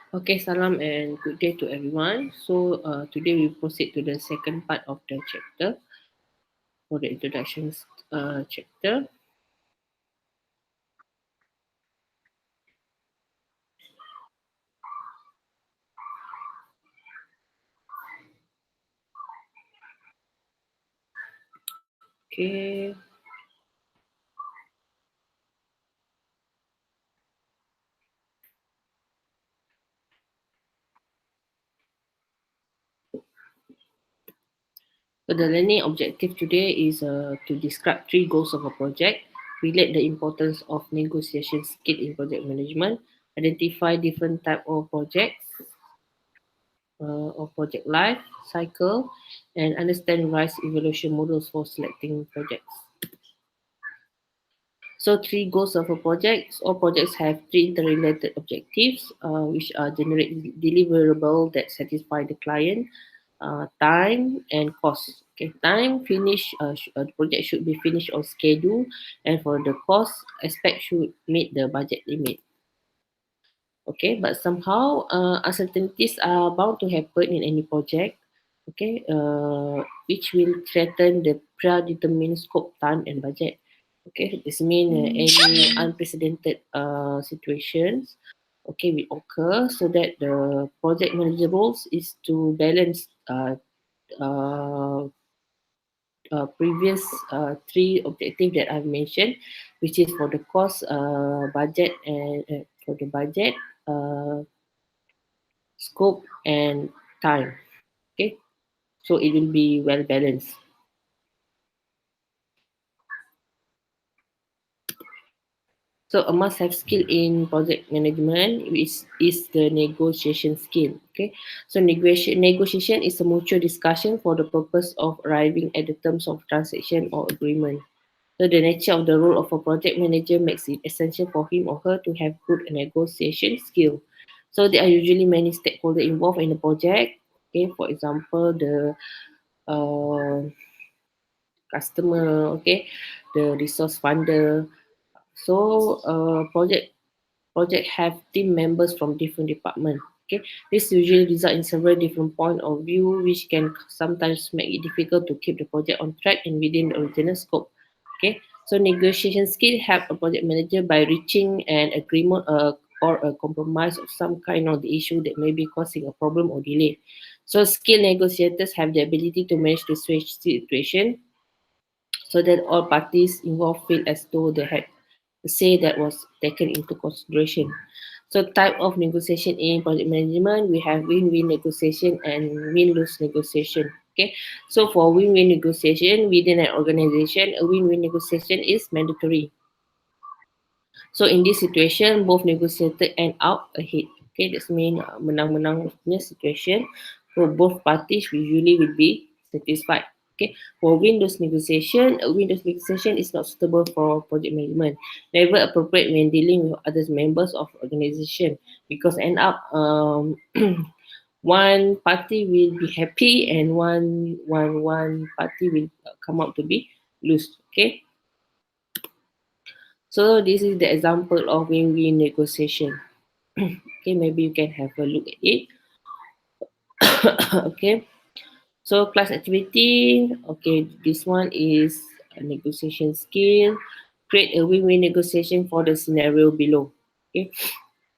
Okay, salam and good day to everyone. So today we proceed to the second part of the chapter for the introduction chapter. Okay, so the learning objective today is to describe three goals of a project, relate the importance of negotiation skill in project management, identify different type of projects or project life cycle, and understand RISE evaluation models for selecting projects. So three goals of a project. All projects have three interrelated objectives, which are generate deliverable that satisfy the client, time and cost. Okay, time finish the project should be finished on schedule, and for the cost aspect should meet the budget limit. Okay, but somehow uncertainties are bound to happen in any project. Okay, which will threaten the predetermined scope, time, and budget. Okay, this means any unprecedented situations, okay, will occur, so that the project manageables is to balance uh, previous three objectives that I've mentioned, which is for the cost, budget, and for the budget, uh, scope, and time. Okay, so it will be well balanced. So a must-have skill in project management is the negotiation skill. Okay, so negotiation is a mutual discussion for the purpose of arriving at the terms of transaction or agreement. So the nature of the role of a project manager makes it essential for him or her to have good negotiation skill. So there are usually many stakeholders involved in the project. Okay, for example, the uh, customer, okay, the resource funder. So project have team members from different departments. Okay, this usually result in several different point of view, which can sometimes make it difficult to keep the project on track and within the original scope. Okay, so negotiation skill help a project manager by reaching an agreement or a compromise of some kind of the issue that may be causing a problem or delay. So skilled negotiators have the ability to manage the situation so that all parties involved feel as though they had a say that was taken into consideration. So type of negotiation in project management, we have win-win negotiation and win-lose negotiation. Okay, so for win-win negotiation within an organization, a win-win negotiation is mandatory. So in this situation, both negotiator end out ahead. Okay, that's mean menang-menang punya situation. So both parties usually will be satisfied. Okay, for Windows negotiation, a Windows negotiation is not suitable for project management. Never appropriate when dealing with other members of organization because end up one party will be happy and one party will come out to be lose. Okay, so this is the example of win-win negotiation. Okay, maybe you can have a look at it. Okay, so class activity. Okay, this one is a negotiation skill. Create a win-win negotiation for the scenario below. Okay,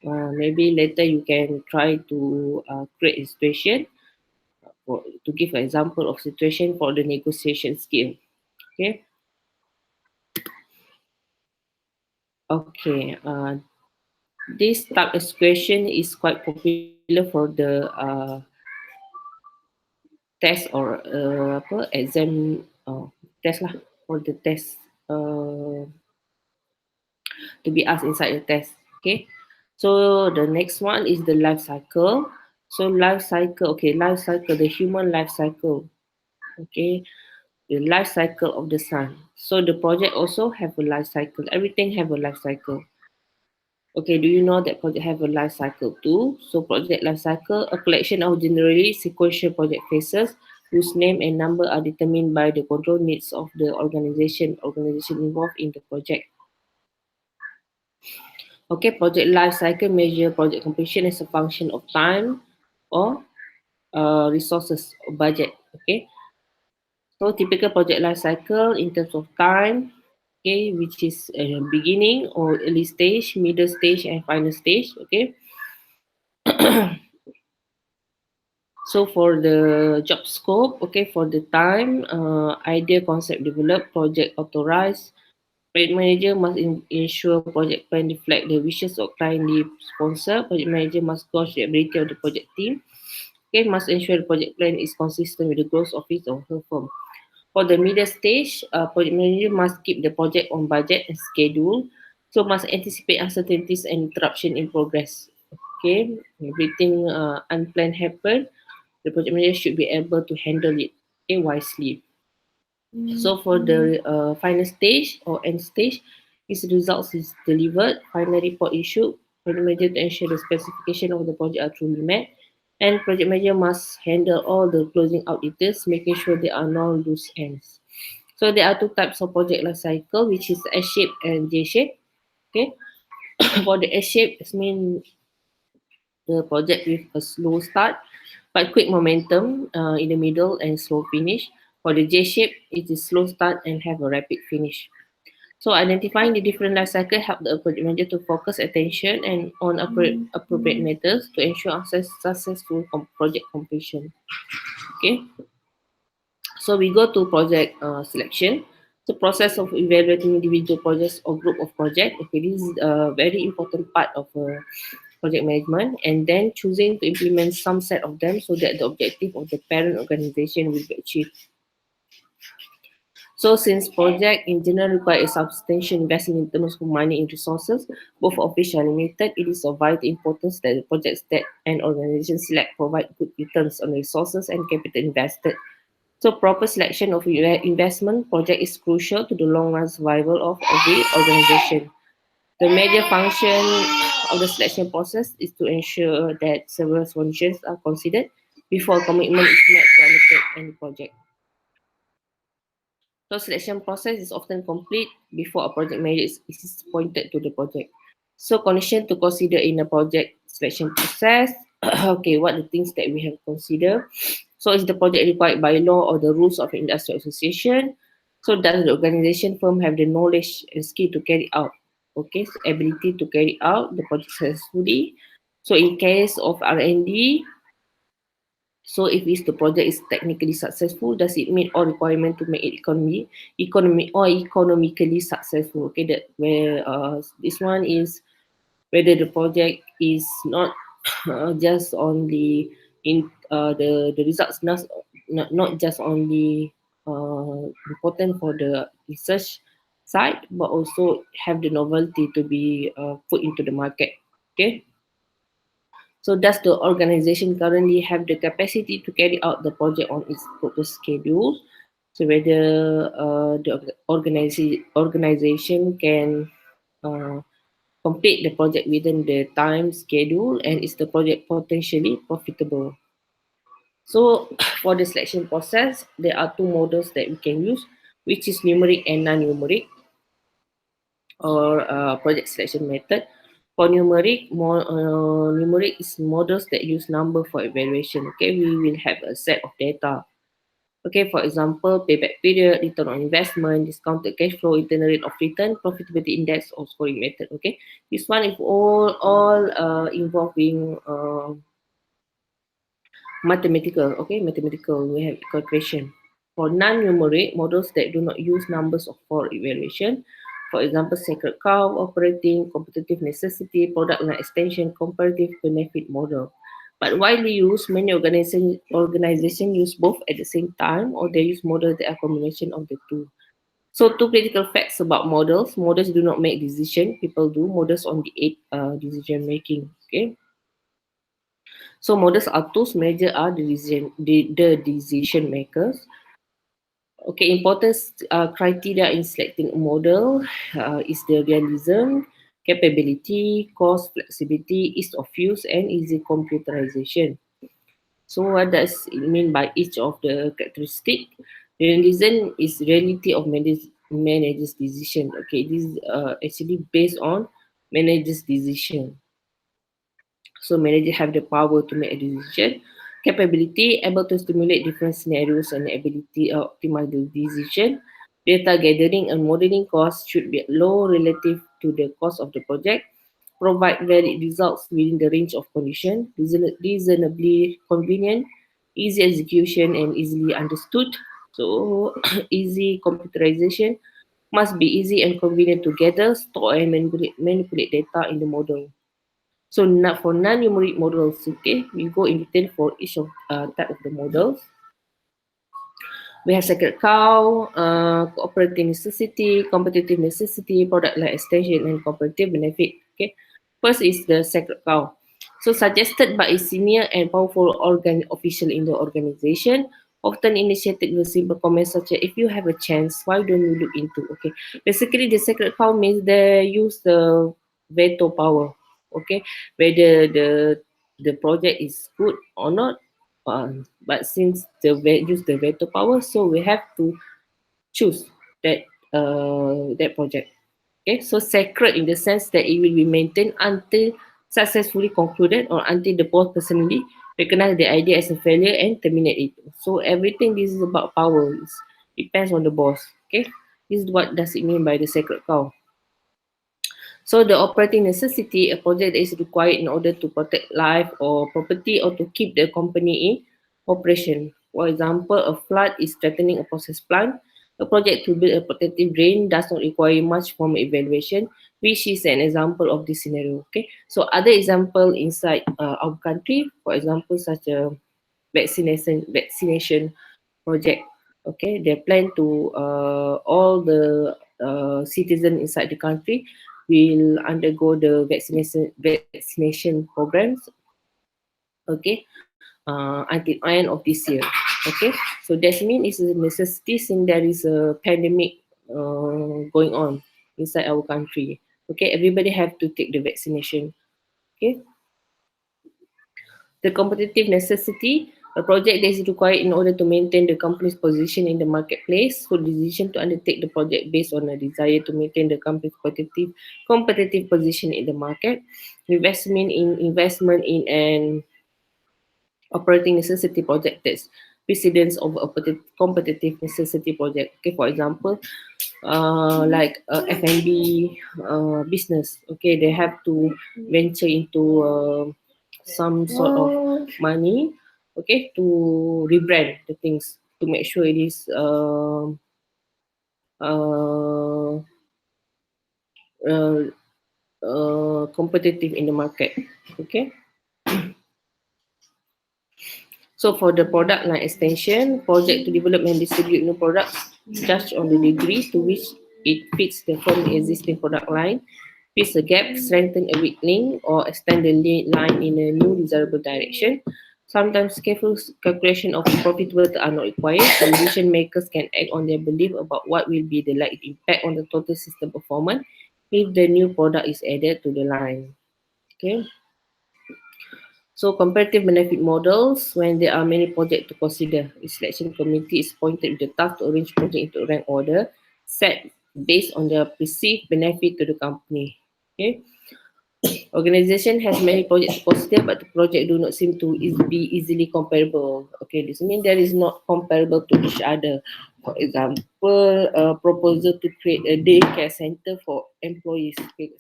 maybe later you can try to create a situation to give an example of situation for the negotiation skill. Okay, okay. This type of question is quite popular for the test or apa exam test lah for the test uh, to be asked inside the test. Okay, so the next one is the life cycle. So life cycle, okay, life cycle, the human life cycle. Okay, the life cycle of the sun. So the project also have a life cycle. Everything have a life cycle. Okay, do you know that project have a life cycle too? So project life cycle, a collection of generally sequential project phases whose name and number are determined by the control needs of the organization involved in the project. Okay, project life cycle measure project completion as a function of time or resources or budget. Okay, so typical project life cycle in terms of time, okay, which is beginning or early stage, middle stage, and final stage. Okay, so for the job scope, okay, for the time, idea concept develop, project authorized. Project manager must ensure project plan reflect the wishes of client lead sponsor. Project manager must gauge the ability of the project team. Okay, must ensure the project plan is consistent with the growth of his or her firm. For the middle stage, project manager must keep the project on budget and schedule. So must anticipate uncertainties and interruption in progress. Okay, everything unplanned happen, the project manager should be able to handle it, okay, wisely. So for the final stage or end stage, its results is delivered, final report issued, project manager to ensure the specification of the project are truly met, and project manager must handle all the closing out details, making sure there are no loose ends. So there are two types of project life cycle, which is S shape and J shape. Okay, for the S shape, it means the project with a slow start but quick momentum in the middle and slow finish. For the J shape, it is slow start and have a rapid finish. So identifying the different life cycle help the project manager to focus attention and on appropriate matters to ensure successful project completion. Okay, so we go to project selection. So process of evaluating individual projects or group of projects. Okay, this is a very important part of project management, and then choosing to implement some set of them so that the objective of the parent organization will be achieved. So since project in general require a substantial investment in terms of money and resources, both of which are limited, it is of vital importance that the projects that an organization select provide good returns on resources and capital invested. So proper selection of investment project is crucial to the long run survival of every organization. The major function of the selection process is to ensure that several conditions are considered before commitment is made to undertake any project. So selection process is often complete before a project manager is appointed to the project. So condition to consider in a project selection process. Okay, what the things that we have to consider. So is the project required by law or the rules of industrial association? So does the organization firm have the knowledge and skill to carry out? Okay, so ability to carry out the project successfully. So in case of R&D, so if is the project is technically successful, does it meet all requirement to make it economically successful? Okay, that where this one is whether the project is not just only in the results not just only important for the research side, but also have the novelty to be put into the market. Okay. So does the organization currently have the capacity to carry out the project on its proposed schedule? So whether the organization can uh, complete the project within the time schedule and is the project potentially profitable. So for the selection process, there are two models that we can use, which is numeric and non-numeric or project selection method. For numeric is models that use number for evaluation. Okay, we will have a set of data. Okay, for example, payback period, return on investment, discounted cash flow, internal rate of return, profitability index, or scoring method. Okay, this one is all involving mathematical. Okay, mathematical. We have calculation. For non-numeric models that do not use numbers for evaluation, for example, sacred cow, operating, competitive necessity, product line extension, comparative benefit model. But widely used, many organization use both at the same time, or they use models that are combination of the two. So two critical facts about models. Models do not make decision, people do. Models only aid decision making. Okay. So models are tools, measure are the decision makers. Okay, important criteria in selecting a model is the realism, capability, cost, flexibility, ease of use, and easy computerization. So what does it mean by each of the characteristic? Realism is reality of manager's decision. Okay, this is actually based on manager's decision. So manager have the power to make a decision. Capability, able to stimulate different scenarios and ability to optimize the decision. Data gathering and modeling costs should be low relative to the cost of the project. Provide valid results within the range of condition. Reasonably convenient, easy execution and easily understood. So easy computerization, must be easy and convenient to gather, store and manipulate data in the model. So for non-numeric models, okay, we go in detail for each of type of the models. We have sacred cow, cooperative necessity, competitive necessity, product line extension, and competitive benefit. Okay, first is the sacred cow. So suggested by a senior and powerful official in the organization, often initiated with simple comments such as, "If you have a chance, why don't you look into?" Okay, basically the sacred cow means they use the veto power. Okay, whether the project is good or not, but since use the veto power, so we have to choose that project. Okay, so sacred in the sense that it will be maintained until successfully concluded or until the boss personally recognize the idea as a failure and terminate it. So everything this is about power. It depends on the boss. Okay, this is what does it mean by the sacred cow. So the operating necessity, a project that is required in order to protect life or property or to keep the company in operation. For example, a flood is threatening a process plant. A project to build a protective drain does not require much formal evaluation, which is an example of this scenario. Okay, so other example inside our country, for example, such a vaccination project. Okay, they plan to all the citizen inside the country will undergo the vaccination programs. Okay, until end of this year. Okay, so that means it's a necessity since there is a pandemic going on inside our country. Okay, everybody have to take the vaccination. Okay, the competitive necessity, a project that is required in order to maintain the company's position in the marketplace. So the decision to undertake the project based on a desire to maintain the company's competitive position in the market. Investment in an operating necessity project that's precedence of a competitive necessity project. Okay, for example, like F&B business. Okay, they have to venture into some sort of money. Okay, to rebrand the things to make sure it is uh, uh, competitive in the market. Okay. So for the product line extension, project to develop and distribute new products judged on the degree to which it fits the firm's existing product line, fills a gap, strengthen a weak link, or extend the line in a new desirable direction. Sometimes careful calculation of profitability are not required. Decision makers can act on their belief about what will be the likely impact on the total system performance if the new product is added to the line. Okay. So comparative benefit models, when there are many projects to consider, the selection committee is appointed with the task to arrange project into rank order set based on their perceived benefit to the company. Okay. Organization has many projects to consider, but the project do not seem to be easily comparable. Okay, this means there is not comparable to each other. For example, a proposal to create a daycare center for employees, okay,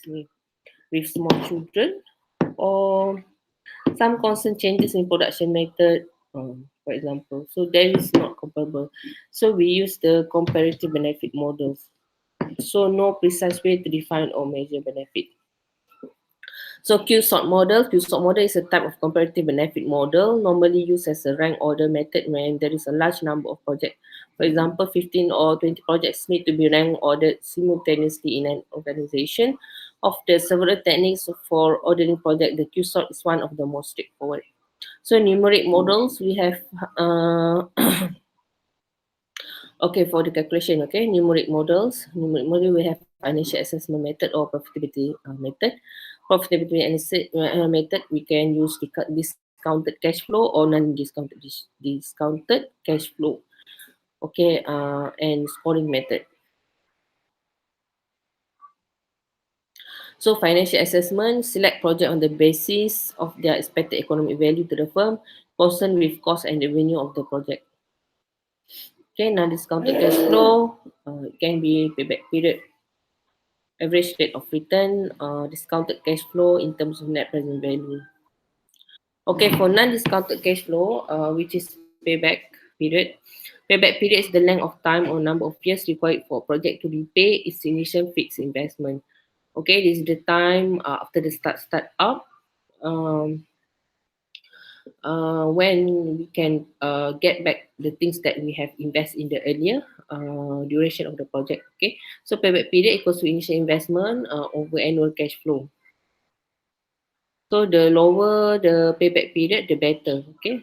with small children, or some constant changes in production method, for example. So that is not comparable. So we use the comparative benefit models. So no precise way to define or measure benefit. So Q-sort model is a type of comparative benefit model normally used as a rank order method when there is a large number of projects. For example, 15 or 20 projects need to be rank ordered simultaneously in an organization. Of the several techniques for ordering project, the Q-sort is one of the most straightforward. So numeric models, we have okay, for the calculation. Okay, numeric model we have financial assessment method or profitability method. Profitability method, we can use discounted cash flow or non-discounted discounted cash flow. Okay, and scoring method. So financial assessment, select project on the basis of their expected economic value to the firm, concerned with cost and revenue of the project. Okay, non-discounted cash flow can be payback period, average rate of return, discounted cash flow in terms of net present value. Okay, for non-discounted cash flow, which is payback period, payback period is the length of time or number of years required for a project to repay its initial fixed investment. Okay, this is the time after the start up, um, when we can get back the things that we have invested in the earlier duration of the project. Okay, so payback period equals to initial investment over annual cash flow. So the lower the payback period, the better. Okay,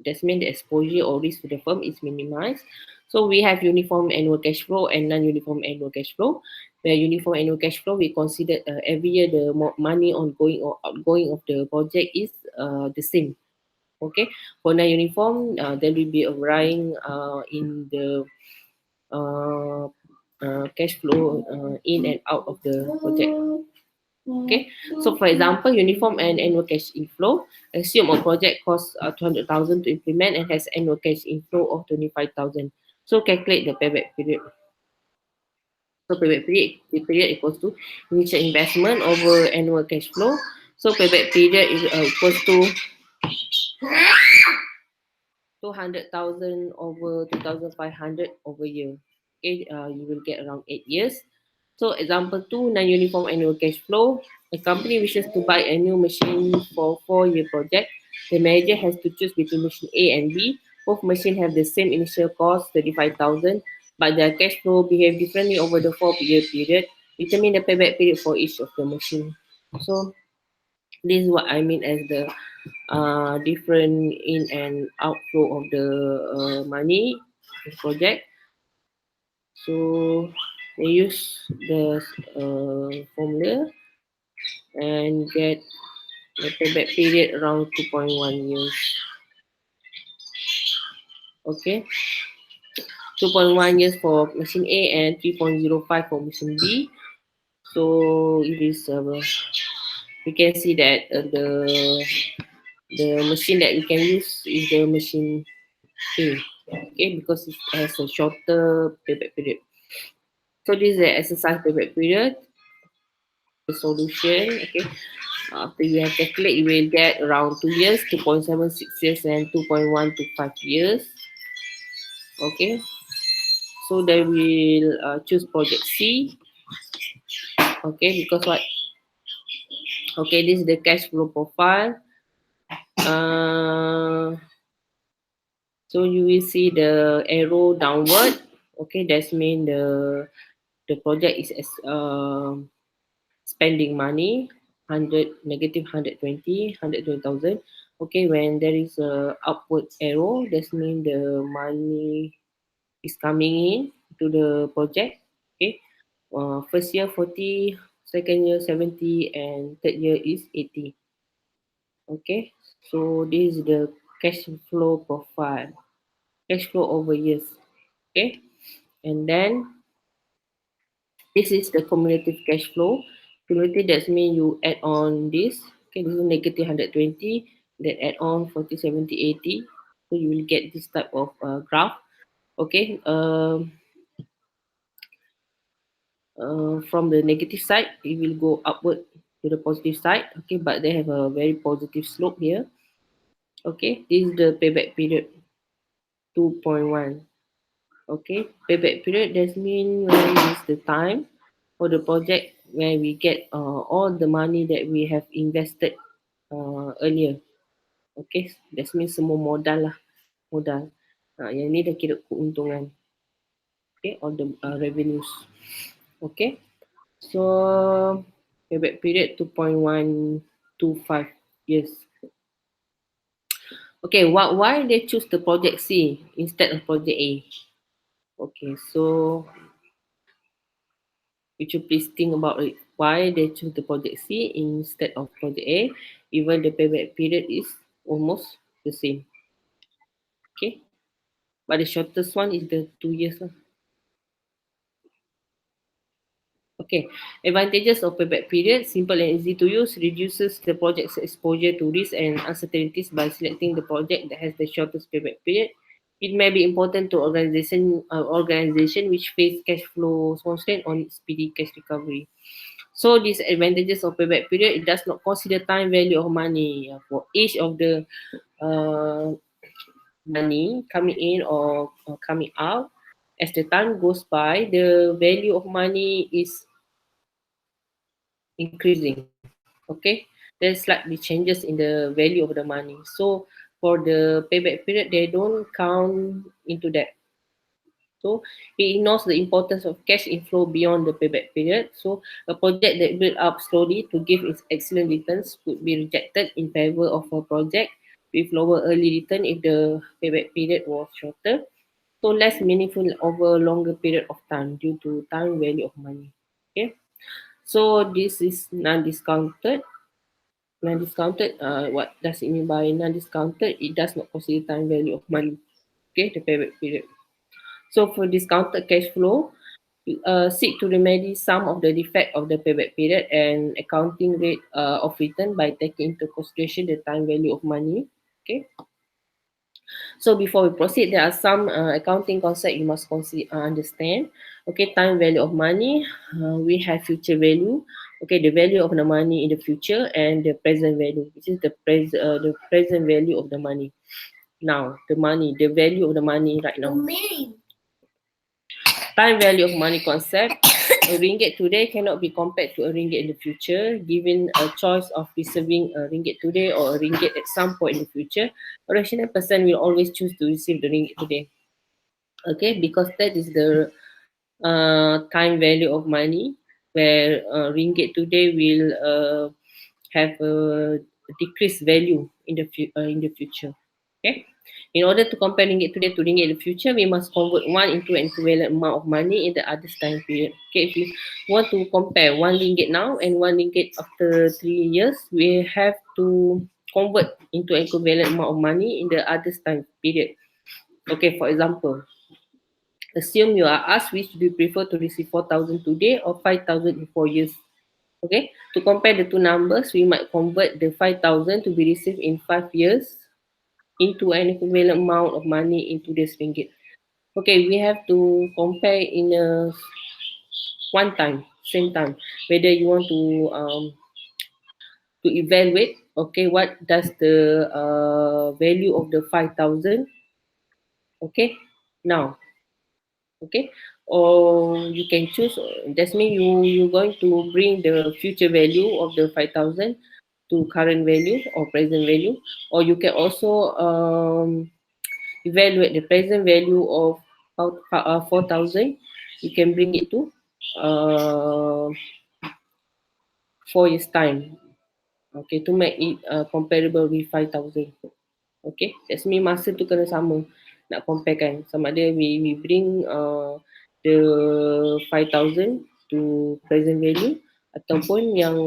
that means the exposure or risk to the firm is minimized. So we have uniform annual cash flow and non-uniform annual cash flow. Where uniform annual cash flow, we consider every year the money ongoing or outgoing of the project is the same. Okay, for non-uniform, there will be a varying in the uh, cash flow in and out of the project. Okay, so for example, uniform and annual cash inflow. Assume a project costs 200,000 to implement and has annual cash inflow of 25,000. So calculate the payback period. So payback period equals to initial investment over annual cash flow. So payback period is equals to 200,000 over 2,500 over year. Okay, you will get around 8 years. So example two, non-uniform annual cash flow. A company wishes to buy a new machine for 4-year project. The manager has to choose between machine A and B. Both machines have the same initial cost, 35,000, but their cash flow behave differently over the 4-year period. Determine the payback period for each of the machine. So this is what I mean as the different in and outflow of the money project. So they use the formula and get the payback period around 2.1 years. Okay, 2.1 years for machine A and 3.05 for machine B. So it is we can see that the machine that we can use is the machine A. Okay, because it has a shorter payback period. So this is the exercise payback period. The solution, okay. After you have calculate, you will get around 2 years, 2.76 years, and 2.125 years. Okay. So they will choose project C. Okay, because what? Okay, this is the cash flow profile. Uh, so you will see the arrow downward. Okay, that's mean the project is spending money 100 negative 120,000. Okay, when there is a upward arrow, that means the money is coming in to the project. Okay, first year 40, second year 70, and third year is 80. Okay, so this is the cash flow profile, cash flow over years. Okay, and then this is the cumulative cash flow. Cumulative, that means you add on this. Okay, this is negative 120. Then add on 40, 70, 80. So you will get this type of graph. Okay. From the negative side, it will go upward to the positive side. Okay, but they have a very positive slope here. Okay, this is the payback period 2.1. Okay, payback period, that means when is the time for the project where we get all the money that we have invested earlier. Okay, that means semua modal lah, modal. Yang ni dah kira keuntungan. Okay, all the revenues. Okay, so payback period 2.125 years. Okay, why they choose the project C instead of project A? Okay, so would you please think about it? Why they choose the project C instead of project A, even the payback period is almost the same. Okay, but the shortest one is the 2 years. Okay, advantages of payback period, simple and easy to use, reduces the project's exposure to risk and uncertainties by selecting the project that has the shortest payback period. It may be important to organization which face cash flow constraint on speedy cash recovery. So disadvantages of payback period, it does not consider time value of money for each of the uh, money coming in or coming out. As the time goes by, the value of money is increasing. Okay, there's slightly changes in the value of the money. So for the payback period, they don't count into that. So it ignores the importance of cash inflow beyond the payback period. So a project that built up slowly to give its excellent returns could be rejected in favor of a project with lower early return if the payback period was shorter. So less meaningful over a longer period of time due to time value of money. Okay. So this is non-discounted. Non-discounted, what does it mean by non-discounted? It does not consider time value of money. Okay, the payback period. So for discounted cash flow, seek to remedy some of the defect of the payback period and accounting rate of return by taking into consideration the time value of money. Okay. So before we proceed, there are some accounting concept you must understand. Okay, time value of money. We have future value. Okay, the value of the money in the future and the present value, which is the present value of the money. Now, the money, the value of the money right now. Time value of money concept. A ringgit today cannot be compared to a ringgit in the future. Given a choice of receiving a ringgit today or a ringgit at some point in the future, a rational person will always choose to receive the ringgit today. Okay, because that is the time value of money, where ringgit today will have a decreased value in the future. Okay. In order to compare ringgit today to ringgit in the future, we must convert one into an equivalent amount of money in the other time period. Okay, if we want to compare one ringgit now and one ringgit after 3 years, we have to convert into an equivalent amount of money in the other time period. Okay, for example, assume you are asked which do you prefer to receive 4,000 today or 5,000 in 4 years. Okay, to compare the two numbers, we might convert the 5,000 to be received in 5 years into an equivalent amount of money in today's ringgit. Okay, we have to compare in a one time, same time, whether you want to evaluate. Okay, what does the value of the 5,000? Okay, now, okay, or you can choose. That's mean you're going to bring the future value of the 5,000 to current value or present value, or you can also evaluate the present value of 4,000. You can bring it to uh, 4 years time. Okay, to make it comparable with 5,000. Okay, that's mean masa tu kena sama, nak compare kan, sama ada we bring the 5,000 to present value ataupun yang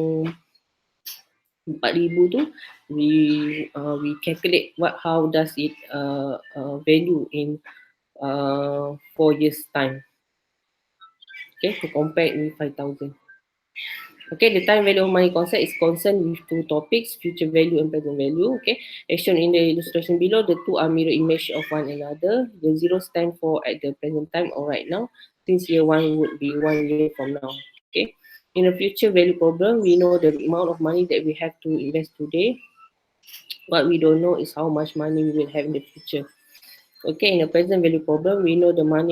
4,000 tu we calculate how does it value in 4 years time. Okay, to compare with 5,000. Okay, the time value of money concept is concerned with two topics, future value and present value. Okay, as shown in the illustration below, the two are mirror image of one another. The zero stand for at the present time or right now, since year one would be 1 year from now. Okay, in a future value problem, we know the amount of money that we have to invest today. What we don't know is how much money we will have in the future. Okay, in a present value problem, we know the amount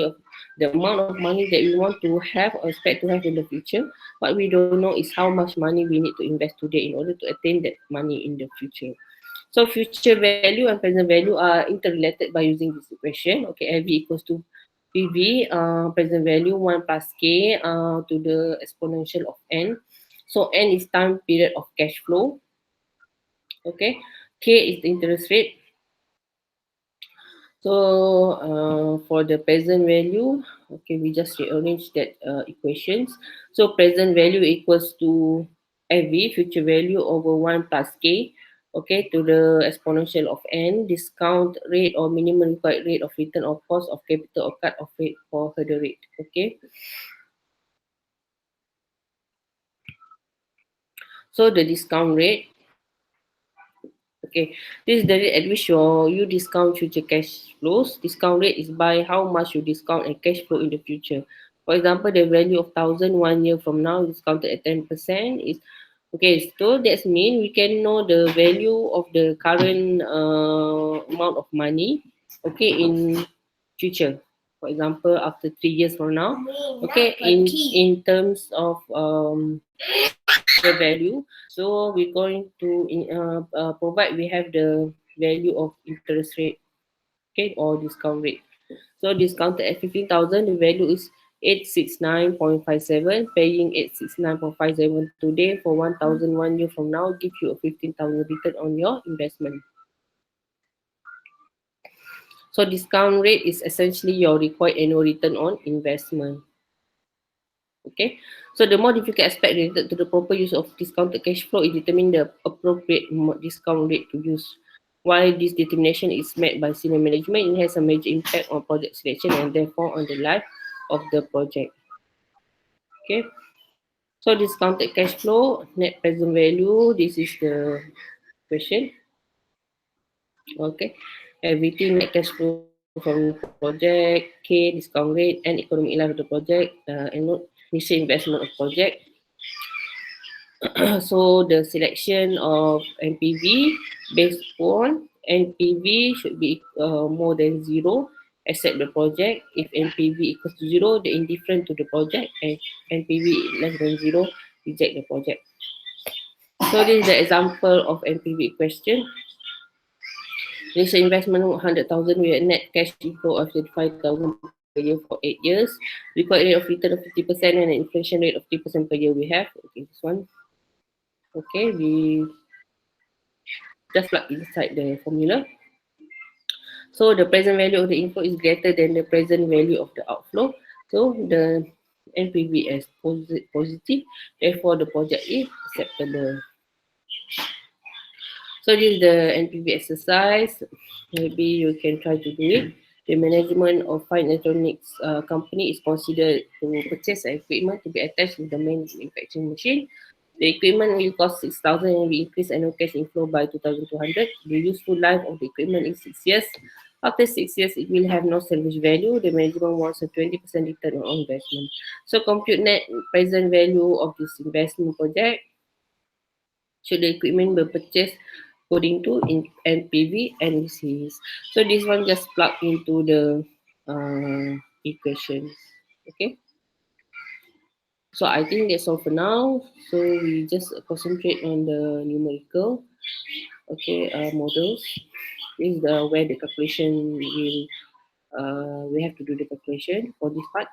of money that we want to have or expect to have in the future. What we don't know is how much money we need to invest today in order to attain that money in the future. So future value and present value are interrelated by using this equation. Okay, LV equals to PV, present value 1 plus K to the exponential of N. So N is time period of cash flow. Okay, K is the interest rate. So for the present value, okay, we just rearrange that equations. So present value equals to FV, future value over 1 plus K, okay, to the exponential of N, discount rate or minimum required rate of return or cost of capital or cut off rate for hurdle rate, okay. So the discount rate, okay, this is the rate at which you discount future cash flows. Discount rate is by how much you discount a cash flow in the future. For example, the value of 1,000 1 year from now discounted at 10% is okay. So that's mean we can know the value of the current amount of money, okay, in future. For example, after 3 years from now, okay, in terms of the value. So we're going to provide we have the value of interest rate, okay, or discount rate. So discounted at 15,000, the value is 869.57. Paying 869.57 today for 1,000 1 year from now give you a 15,000 return on your investment. So discount rate is essentially your required annual return on investment. Okay, so the more difficult aspect related to the proper use of discounted cash flow is determining the appropriate discount rate to use. While this determination is made by senior management, it has a major impact on project selection and therefore on the life of the project. Okay, so discounted cash flow, net present value, this is the question. Okay, everything net cash flow from the project, K, discount rate, and economic life of the project, and note initial investment of project. So the selection of NPV based on NPV should be more than zero, accept the project. If NPV equals to zero, the indifferent to the project, and NPV less than zero, reject the project. So this is the example of NPV question. Initial investment of 100,000 with a net cash inflow of 35,000 per year for 8 years. Required rate of return of 50% and an inflation rate of 3% per year we have. Okay, this one. Okay, we just plug inside the formula. So the present value of the inflow is greater than the present value of the outflow. So the NPV is positive. Therefore, the project is acceptable. So this is the NPV exercise. Maybe you can try to do it. The management of fine electronics company is considered to purchase equipment to be attached with the main manufacturing machine. The equipment will cost 6,000 and will increase annual cash inflow by 2,200. The useful life of the equipment is 6 years. After 6 years, it will have no salvage value. The management wants a 20% return on investment. So compute net present value of this investment project. Should the equipment be purchased according to NPV and NCs. So this one just plug into the equations. Okay. So I think that's all for now. So we just concentrate on the numerical, okay, models. This is the where the calculation will we have to do the calculation for this part.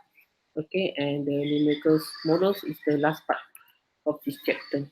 Okay, and the numerical models is the last part of this chapter.